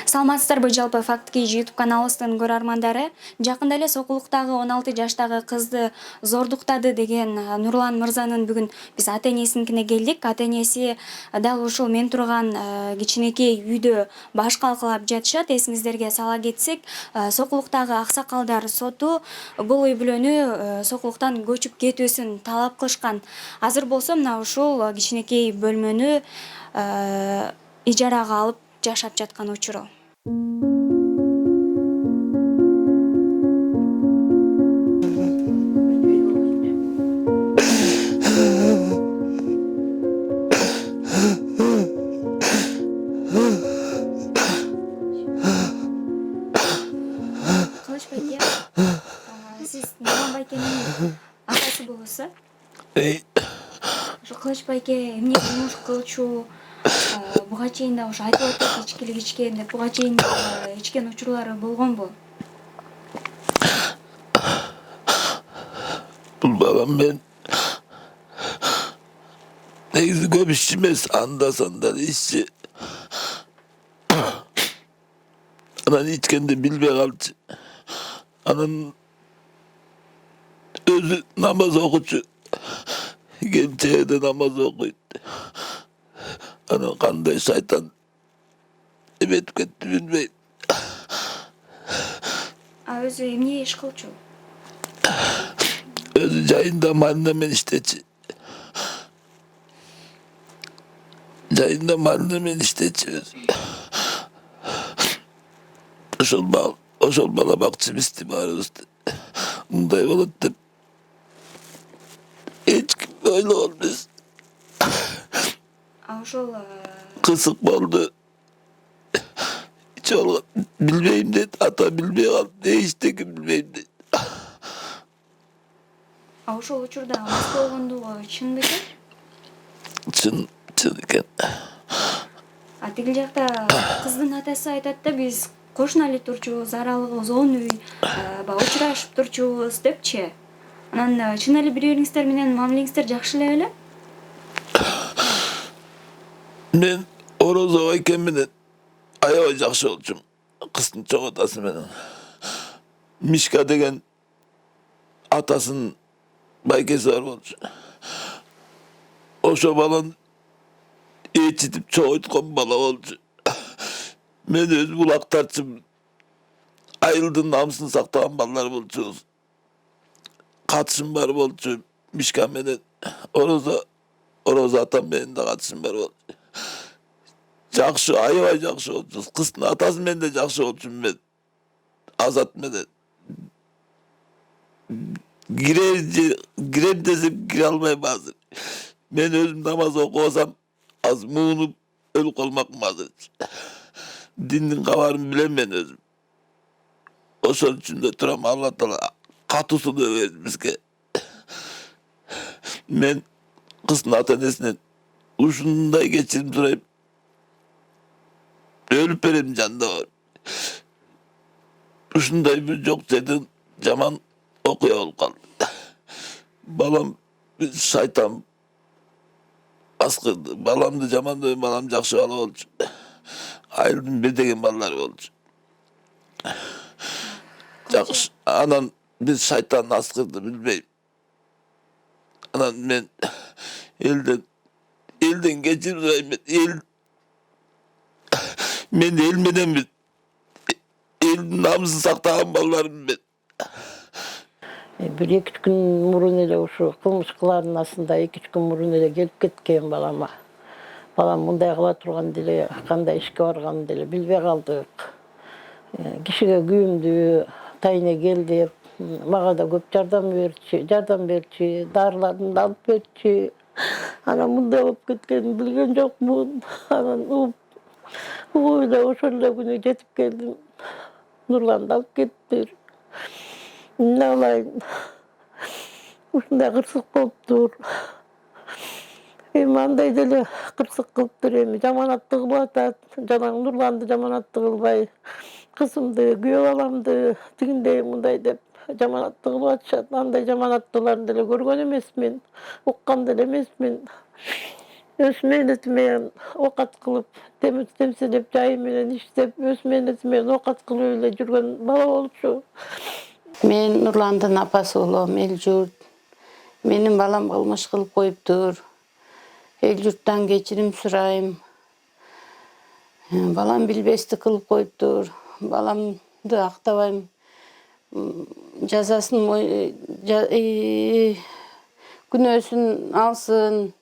Саламатсыздарбы, жалпы Факт KG YouTube каналыбыздын көрөрмандары. Жакында эле Сокулуктагы 16 жаштагы кызды зордуктады деген Нурлан мырзанын бүгүн биз ата-энесиникине келдик. Ата-энеси дал ушул мен турган кичинекей үйдө баш калкалап жатышат. Эсиңиздерге сала кетсек, Сокулуктагы аксакалдар соту бул үй бүлөнү Сокулуктан көчүп кетүүсүн талап кылышкан. Азыр болсо мына ушул кичинекей бөлмөнү ижарага алып жашап жаткан учуру. Кылыч байке, сиз Нурлан байкенин атасы болосуз. Ошо Кылыч байке эмне жумуш кылчу, буга чейин да ошо айтып атат, ичкилик ичкен деп, буга чейин ичкен учурлары болгонбу? Бул балам мен негизи көп ишчи эмес, анда санда ишчи. Анан ичкенди билбей калчу. Анан өзү намаз окучу. Келчегиде намаз окуйт. Анан кандай шайтан эметип кетти билбейм. Өзү эмне иш кылчу? Өзү жайында марина менен иштечи. Жайында марина менен иштечи өзү. Ошол бала бакчыбызды баарыбызды. Мындай болот деп эч ким ойлогон эмес. Ошол Кысык болду. Ичип алган. Билбейм дейт, ата билбей калды. Не иштекен билбейм дейт. ошол учурда мас болгондугу чын бекен? Чын экен. Тигил жакта кыздын атасы айтат да, биз кошуна эле турчубуз, аралыгыбыз 10 үй, баягы учурашып турчубуз депчи. Анан чын эле бири-бириңиздер менен мамилеңиздер жакшы эле беле? Мен Орозо байке менен аябай жакшы болчумун. Кыздын чоң атасы менен. Мишка деген атасынын байкеси бар болчу. Ошо баланы ээчитип чогойткон бала болчу. Мен өзү булактарчымын. Айылдын намысын сактаган балдар болчубуз. Катышым бар болчу Мишка менен. Орозо атам менен да катышым бар болчу. Жакшы, аябай жакшы болчубуз. Кыздын атасы менен да жакшы болчумун мен. Азат менен. Кирем десем кире албайм азыр. Мен өзүм намаз окубасам, азыр муунуп өлүп калмакмын азыр. Диндин кабарын билем мен өзүм. Ошон үчүн да турам, Алла Таала катуусун берди бизге. Мен кыздын ата-энесинен ушундай кечирим сурайм. Өлүп берем жанында бар. Ушундай бир жок жерден жаман окуя болуп калды. Балам шайтан аскырды. Баламды жамандабайм, балам жакшы бала болчу. Айылдын бир деген балалары болчу. Жакшы. Анан биз шайтан аскырды билбейм. Анан мен элден кечирим сурайм. Мен эл мененмин. Элдин намысын сактаган балдармын мен. Bir 2 gün murun ele uşu kılmış kıların aslında 2 gün murun ele gelip ketken balama. Balam bunday kıla turgan dile, kanday işke vargan dile bilbey kaldık. Kişiге güyümdü, tayine geldi, mağa da köp jardam berçi, darılarını da alıp berçi. Ana bunday olup ketken bilgen jokmун. Anan uyda oşolla günü jetip geldim. Nurlan'da alıp kettiler. Ne olayım? Uşunday kırsık boluptur. Андай деле кырсык кылыптыр эми. Жаманатты кылып атат. Жанагы Нурланды жаманатты кылбай, кызымды, күйөө баламды тигиндей мындай деп жаманатты кылып атышат. Андай жаманаттууларын деле көргөн эмесмин, уккан деле эмесмин. Öz mehneti menен okat kılıp, temselep, jayı menен işlep, öz mehneti menен okat kılıp öyle жүрген bala bolчу. Men Nurlandın apası olam, Eljurt. Menin balam kılmış kılıp koyuptur. Eljurttan geçirim surayım. Balam bilbesti kılıp koyuptur. Balamdı aktabayım. Cazasın günösün alsın.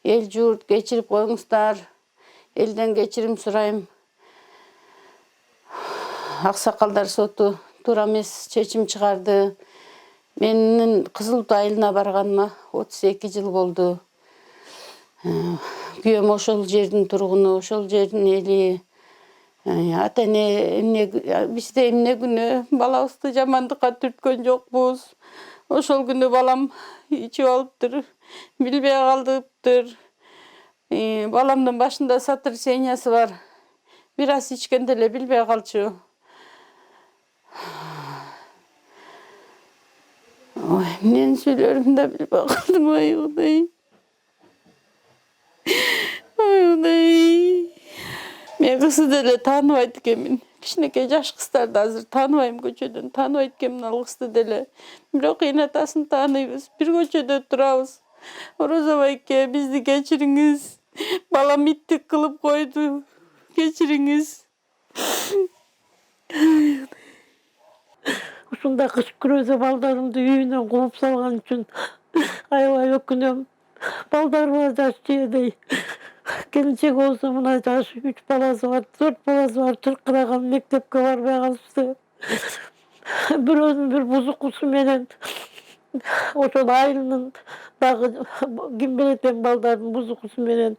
Eljurt geçirip koyuңuzдар. Elden geçirim surayım. Aksakaldar sotu Turames çeçim çıkardı. Menin Kızılbulut ayılına barганıma 32 yıl boldu. Kүйöm oşol жердин тургуну, oşol жердин eli. Ата эне бизде эмне күнү балабызды жамандыкка түрткөн жокпуз. Oşol күнү балам ичип алыптыр, билбей калдыптыр. Balamдын башында сотрясениясы бар. Bir az içkende эле билбей калчу. Ой, эмнени сүйлөрүмдү да билбей калдым, ой Кудай. Ой Кудай. Мен кызды деле тааныбайт экенмин. Кичинекей жаш кыздарды азыр тааныбайм көчөдөн. Тааныбайт экенмин ал кызды деле. Бирок эне атасын тааныйбыз. Бир көчөдө турабыз. Орозо байке, бизди кечириңиз. Балам иттик кылып койду. Кечириңиz. Ушундай кыш күрөзө балдарымды үйүнөн кууп салган үчүн аябай өкүнөм. Балдарыма жаш жээдей. Келинчек болсо мына жаш 3 баласы бар, 4 баласы бар, чыркыраган мектепке барбай калышты. Бирөөнүн бир бузукусу менен ошол айылынын дагы ким билет эми балдардын бузукусу менен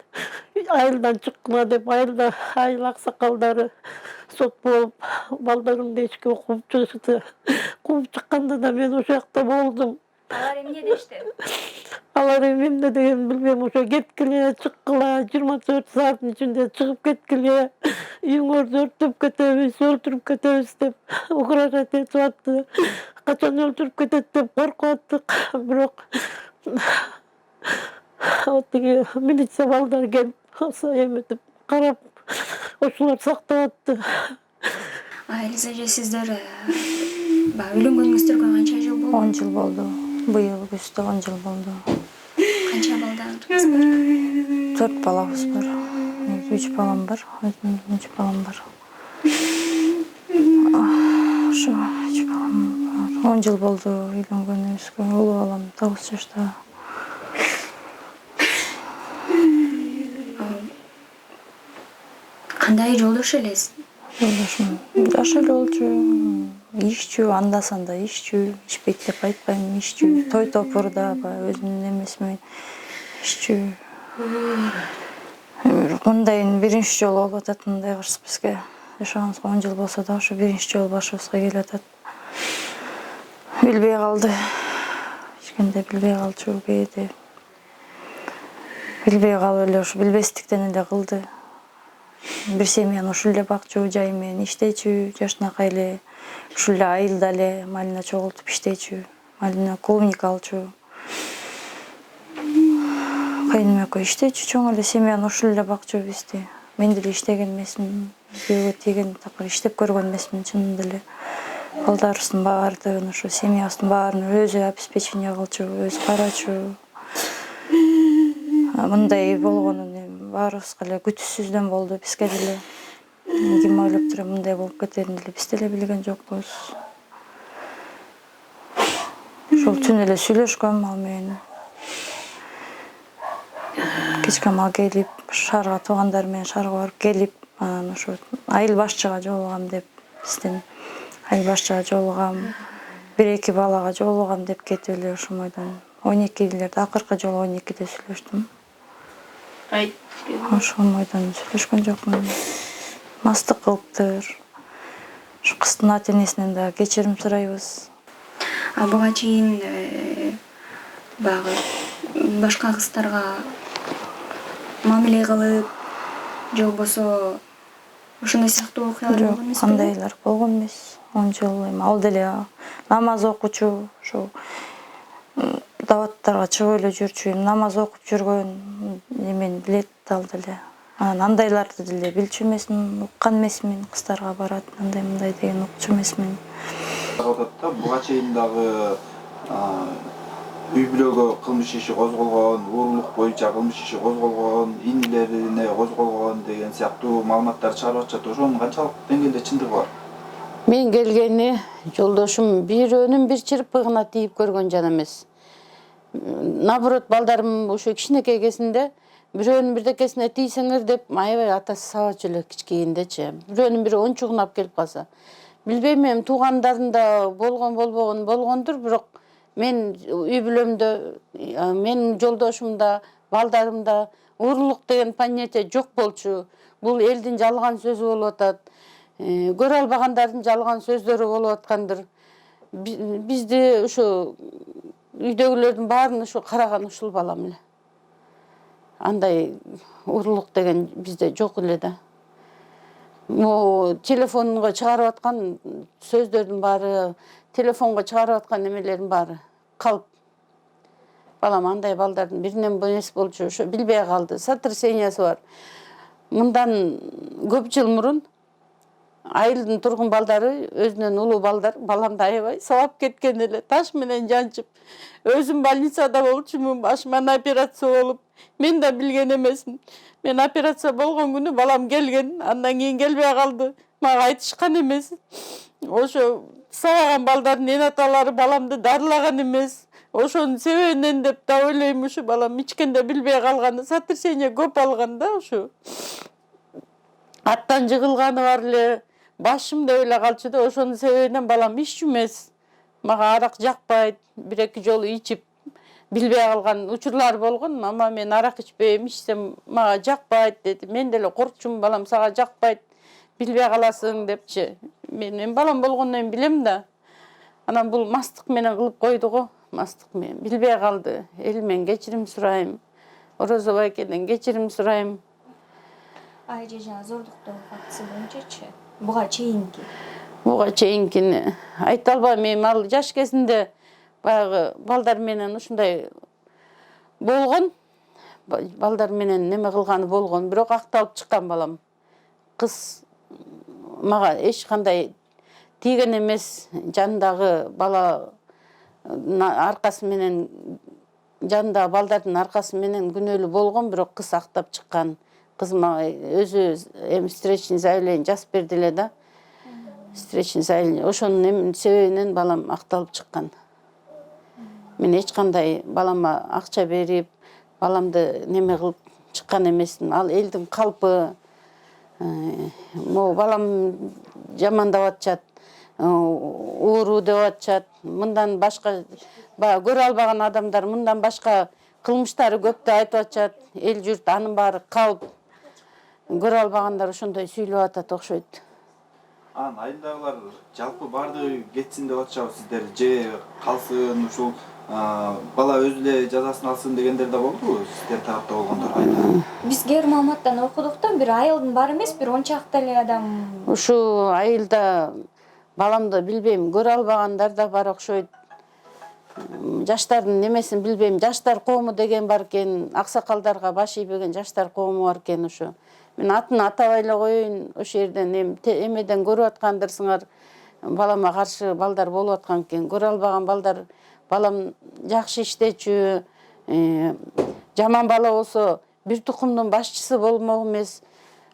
айылдан чыккыла деп айыл аксакалдары сот болуп балдарымды эчке кууп чыгышты. Кууп чыкканда да мен ошол жакта болдум. Алар эмне дешти? Алар эмне деген билбейм, ошо кеткиле, чыккыла, 24 сааттын ичинде чыгып кеткиле, үйүңөрдү өрттөп кетебиз, өлтүрүп кетебиз деп угрожать этип атты. Качан өлтүрүп кетет деп коркуп аттык. Бирок тиги милиция балдар келип эметип карап, ошолор сактап атты. Элиза эже, сиздер үйлөнгөнүңүздөргө канча жыл болду? 10 жыл болду. Быйыл күздө 10 жыл болду. Канча балдарыңыз бар? 4 балабыз бар. 3 балам бар. 3 балам бар. Ошо 3 балам бар. 10 жыл болду үйлөнгөнүбүзгө. Улуу балам 9 жашта. Кандай жолдош элесиз? Жолдошум жаш эле болчу. Ишчүү, анда-санда ишчүү, ишпейт деп айтпайм, ишчүү. Той топурда өзүмдүн эмесимен ишчүү. Мындайын биринчи жолу болуп атат, мындай кырсыз бизге. Жашаганыбызга 10 жыл болсо да ошо биринчи жолу башыбызга келип атат. Билбей калды. Ишкенде билбей калчу кээде. Билбей калып эле ошо билбестиктен эле кылды. Бир семьяны ушул эле бакчу, жайы менен иштечү, жашынакай эле ушул эле айылда эле малина чогултуп иштечү, малина клубника алчу. Кайным экөө иштечү, чоң эле семьяны ушул эле бакчу бизди. Мен деле иштеген эмесмин, бирөө тийген такыр иштеп көргөн эмесмин, чынында эле. Балдарыбыздын баардыгын, ошо семьябыздын баарын өзү обеспечение кылчу, өзү карачу. Мындай болгонун баарыбызга эле күтүүсүздөн болду, бизге деле. Ким ойлоп туруп мындай болуп кетерин деле биз деле билген жокпуз. Ошол түн эле сүйлөшкөм ал менен. Кечке мал келип, шаарга туугандар менен шаарга барып келип, анан ошо айыл башчыга жолугам деп бизден айыл башчыга жолугам, 1-2 балага жолугам деп кетип эле ошо бойдон 12-лерде акыркы жолу 12-де сүйлөштүм. Ошол бойдон сүйлөшкөн жокмун. Мастык кылыптыр. Ошо кыздын ата-энесинен да кечирим сурайбыз. Буга чейин багы башка кыздарга мамиле кылып, же болбосо ошондой сыяктуу окуялар болгон эмеспи? Кандайлар болгон эмес. 10 жыл эми ал деле намаз окучу, ошо даваттарга чыгып эле жүрчү, намаз окуп жүргөн, эмени билет ал деле. Анан андайларды деле билчү эмесмин, уккан эмесмин, кыздарга барат, андай мындай деген укчу эмесмин. Атат да буга чейин дагы үй бүлөгө кылмыш иши козголгон, уурулук боюнча кылмыш иши козголгон, инилерине козголгон деген сыяктуу маалыматтар чыгарып атышат. Ошонун канчалык деңгээлде чындыгы бар? Мен келгени жолдошум бирөөнүн бир чырпыгына тийип көргөн жан эмес. Наоборот, балдарым ошо кичинекей кезинде бирөөнүн бирдекесине тийсеңер деп аябай атасы сабап эле кичкейиндечи. Бирөөнүн бири ончугунап келип калса. Билбейм, эми туугандарында болгон болгондур, бирок мен үй бүлөмдө, менин жолдошумда, балдарымда уурулук деген понятие жок болчу. Бул элдин жалган сөзү болуп атат. Көрө албагандардын жалган сөздөрү болуп аткандыр. Бизди ушу үйдөгүлөрдүн баарын ушу караган ушул балам эле. Андай уурулук деген бизде жок эле да. Могу телефонго чыгарып аткан сөздөрдүн баары, телефонго чыгарып аткан немелердин баары калп. Балам андай балдардын биринен эмес болчу, ошо билбей калды. Сотрясениясы бар. Мындан көп жыл мурун айылдын тургун балдары, өзүнөн улуу балдар баламды аябай сабап кеткен эле, таш менен жанчып. Өзүм больницада болчумун, башыма операция болуп, мен да билген эмесмин. Мен операция болгон күнү балам келген, андан кийин келбей калды. Мага айтышкан эмес. Ошо сабаган балдардын эн аталары баламды дарылаган эмес. Ошонун себебинен деп да ойлойм, ушу балам ичкенде билбей калганы, сотрясение көп алган да ушу. Аттан жыгылганы бар эле, башым деп эле калчу да, ошонун себебинен балам иччү эмес. Мага арак жакпайт, бир-эки жолу ичип билбей калган учурлар болгон. Мама, мен арак ичпейм, ичсем мага жакпайт деди. Мен деле коркчумун, балам сага жакпайт, билбей каласың депчи. Мен балам болгондон кийин билем да. Анан бул мастык менен кылып койду го, мастык менен. Билбей калды. Элимен кечирим сурайм. Орозо байкеден кечирим сурайм. Айже жана зордуктоо фактысы боюнчачы буга чейинки. Буга чейинкини айта албайм. Эми ал жаш кезинде баягы балдар менен ушундай болгон. Балдар менен неме кылганы болгон, бирок акталып чыккан балам. Кыз мага эч кандай тийген эмес. Жанындагы бала аркасы менен, жанындагы балдардын аркасы менен күнөөлүү болгон, бирок кыз актап чыккан. Кыз мага өзү эми встречный заявление жазып берди эле да. Встречный заявление. Ошонун себебинен балам акталып чыккан. Мен эч кандай балама акча берип, баламды неме кылып чыккан эмесмин. Ал элдин калпы. Могу балам жамандап атышат, ууруу деп атышат. Мындан башка баягы көрө албаган адамдар мындан башка кылмыштары көп деп айтып атышат. Эл журт анын баары калп. Көрө албагандар ошондой сүйлөп атат окшойт. Айылдагылар жалпы баардыгы кетсин деп атышабы сиздер, же калсын, ушул бала өзү эле жазасын алсын дегендер да болдубу сиздер тарапта болгондор? Биз кээ бир маалыматтан окудук да, бир айылдын баары эмес, бир 10 чакты эле адам. Ушу айылда баламды билбейм, көрө албагандар да бар окшойт. Жаштардын немесин билбейм. Жаштар коому деген бар экен, аксакалдарга баш ийбеген жаштар коому бар экен ушу. Мен атын атабай эле коеюн, ошол жерден эмеден көрүп аткандырсыңар. Балама каршы балдар болуп аткан экен. Көрө албаган балдар, балам жакшы иштечү, жаман бала болсо бир тукумдун башчысы болмок эмес.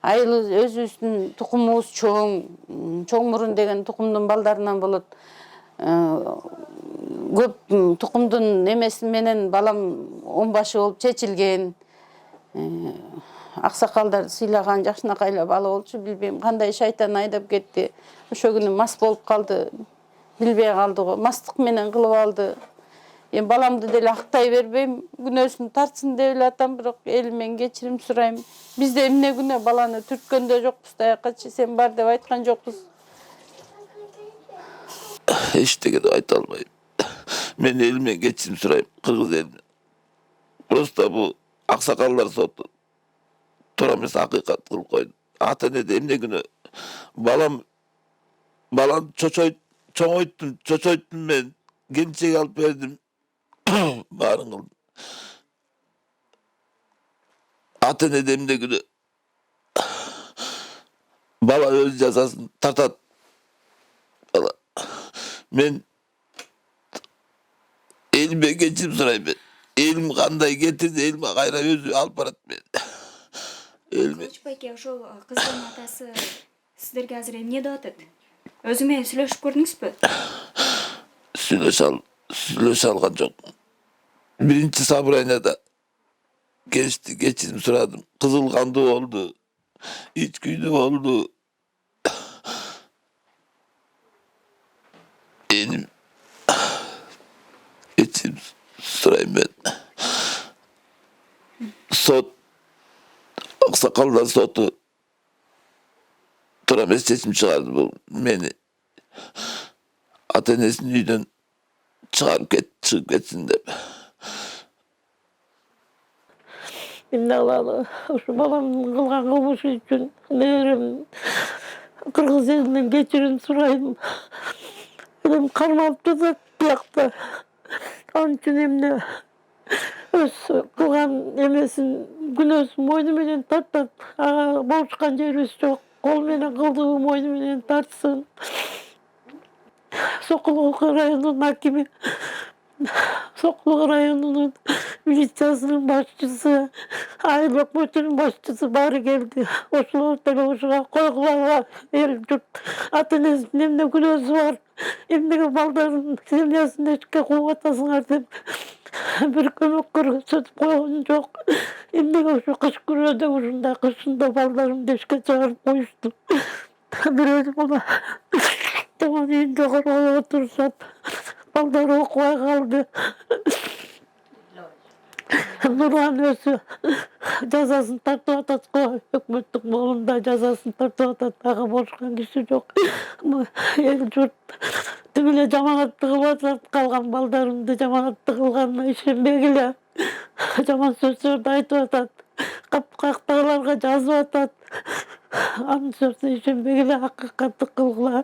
Айыл өзүбүздүн тукумубуз чоң мурун деген тукумдун балдарынан болот. Көп тукумдун немеси менен балам онбашы болуп чечилген. Аксакалдар сыйлаган жакшынакай эле бала болчу, билбейм кандай шайтан айдап кетти. Ошо күнү мас болуп калды, билбей калды го, мастык менен кылып алды. Эми баламды деле актай бербейм, күнөөсүн тартсын деп эле атам, бирок элимен кечирим сурайм. Бизде эмне күнөө баланы түрткөндө жокпуз, таякачы сен бар деп айткан жокпуз. Эчтеке деп айта албайм. Мен элимен кечирим сурайм, кыргыз элине. Просто бул аксакалдар соту туура эмес акыйкат кылып койду. Ата энеде эмне күнөө баланы чоңойттум мен, келинчек алып бердим. Баарын кылдым. ata ene demde günü bala öz cazasını tartat. Bala. Men elime geçip sorayım ben. Elim kanday getirdi, elime kayra özü alып barat men. Elime. Кылыч байке, ошол кыздын атасы сиздерге азыр эмне деп атат? Өзү менен сүйлөшүп көрдүңүзбү? Süleş algan çok. Birinci sabır ayında geçti, geçirim suradım. Kızıl kandı oldu. İç güydü oldu. Benim geçirim surayım ben. Sot, aksakaldan sotu Turames seçim çıkardı bu beni. Atenesinin üyden çıkıp geçsin de. Şimdi Allah'ı şu balamın kılgan kılmışı için neyrim Kırgız elinden geçirin surayım. Elim karmalıp tutak diyakta. Onun için emne öz kılgan emesin günösün boynu menen tartat. Boluşkan jerimiz çok. Kol menen kıldığım boynu menen tartsın. Sokuluk rayonunun hakimi. Sokuluk rayonunun militsiyasının başçısı, ayrılık bütünün başçısı bari geldi. Oşulu televizyon koygular el yurt. Atınız nemde gülözü var. Emdeki baldarın zemyasında eşke kuvatasınlar deyip bir kömök kırgı sötüp koyun çok. Emdeki şu kış küröde ucunda kışında baldarım deşke çağırıp koyuştu. Bir özüm ona tamam indi korkala otursam baldarı okuya kaldı. Nurhan özü cazasını tartıp atat, hükümetin bolunda cazasını tartıp atat, ağa boşkan kişi yok. El yurt, tümüyle cemaat tıkılatıp kalgan baldarımdı, cemaat tıkılganına işenbegile. Cemaat sözlerde aytıp atat, kapkaktalarga жазып atat. Anın sözü işenbegile hakikatı kılgıla.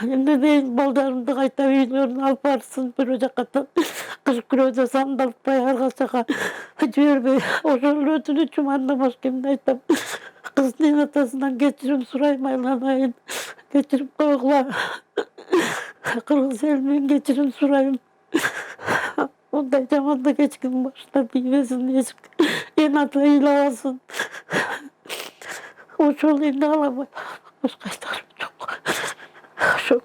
Endi deyin baldarımdı kayta üylörünü alıp barsın bir ocakatan. Kış küröde sandalpay argasaga jibirбей. Ошол өтүнүчүм андан башка эмне айтам. Кыздын атасынан кечирим сурайм айланайын. Кечирип койгула. Кыргыз элинен кечирим сурайм. Мындай жамандык эч ким баштап ийбесин, эн ата ыйлабасын. Ошол элди алам. Башка айтарым жок. Ошо